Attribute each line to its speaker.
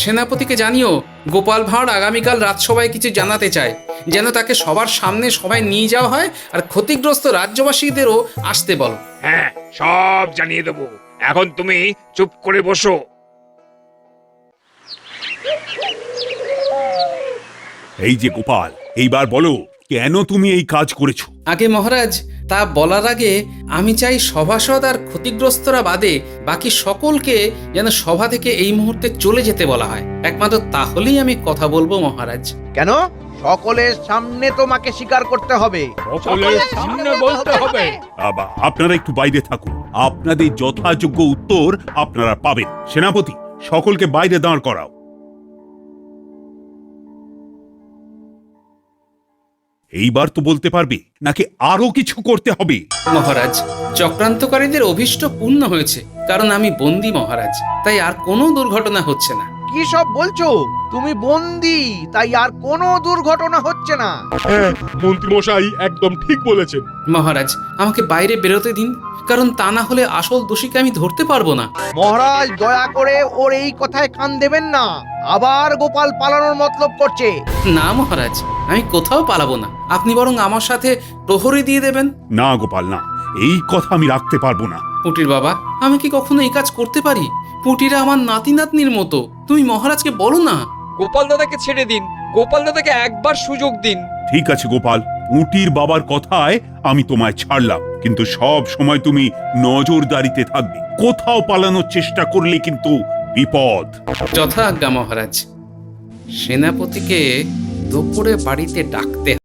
Speaker 1: সেনাপতিকে জানিও গোপাল ভাঁড় আগামীকাল রাজসভায় কিছু জানাতে চায়, যেন তাকে সবার সামনে সবাই নিয়ে যাওয়া হয়, আর ক্ষতিগ্রস্ত রাজ্যবাসীদেরও আসতে বলো।
Speaker 2: হ্যাঁ, সব জানিয়ে দেবো। এখন তুমি চুপ করে বসো।
Speaker 3: এই যে গোপাল, এইবার বলো কেন তুমি এই কাজ করেছো?
Speaker 1: আগে মহারাজ, তা বলার আগে আমি চাই সভাসদ আর ক্ষতিগ্রস্তরা বাদে বাকি সকলকে যেন সভা থেকে এই মুহূর্তে চলে যেতে বলা হয়। একমাত্র তাহলেই আমি কথা বলবো মহারাজ।
Speaker 4: কেন? সকলের সামনে তোমাকে স্বীকার করতে হবে।
Speaker 5: সকলের সামনে বলতে হবে।
Speaker 3: আপনারা একটু বাইরে থাকুন, আপনাদের যথাযোগ্য উত্তর আপনারা পাবেন। সেনাপতি, সকলকে বাইরে দাঁড় করাও। এইবার তো বলতে পারবে নাকি আরো কিছু করতে হবে?
Speaker 1: মহারাজ, চক্রান্তকারীদের অভীষ্ট পূর্ণ হয়েছে, কারণ আমি বন্দী মহারাজ, তাই আর কোনো দুর্ঘটনা হচ্ছে না।
Speaker 4: কি সব বলছো? তুমি বন্দী, তাই আর কোনো দুর্ঘটনা হচ্ছে না।
Speaker 5: হ্যাঁ, মন্ত্রী মশাই একদম ঠিক বলেছেন।
Speaker 1: মহারাজ, আমাকে বাইরে বেরোতে দিন, কারণ তা না হলে আসল দোষীকে আমি ধরতে পারবো না।
Speaker 4: মহারাজ, দয়া করে ওর এই কথায় কান দেবেন না। আবার গোপাল পালানোর মতলব করছে।
Speaker 1: না মহারাজ, আমি কোথাও পালাবো না। আপনি বরং আমার সাথে প্রহরী দিয়ে দেবেন।
Speaker 3: না গোপাল, না, এই কথা আমি রাখতে পারবো না।
Speaker 1: পুটির বাবা, আমি কি কখনো এই কাজ করতে পারি? পুটিরা আমার নাতি নাতনির মতো, তুমি মহারাজকে বলো না।
Speaker 6: গোপাল দাদাকে ছেড়ে দিন, গোপাল দাদাকে একবার সুযোগ দিন।
Speaker 3: ঠিক আছে গোপাল, পুঁটির বাবার কথায় আমি তোমায় ছাড়লাম, কিন্তু সব সময় তুমি নজরদারিতে থাকবে। কোথাও পালানোর চেষ্টা করলে কিন্তু বিপদ।
Speaker 1: যথা আজ্ঞা মহারাজ। সেনাপতিকে দুপুরে বাড়িতে ডাকতে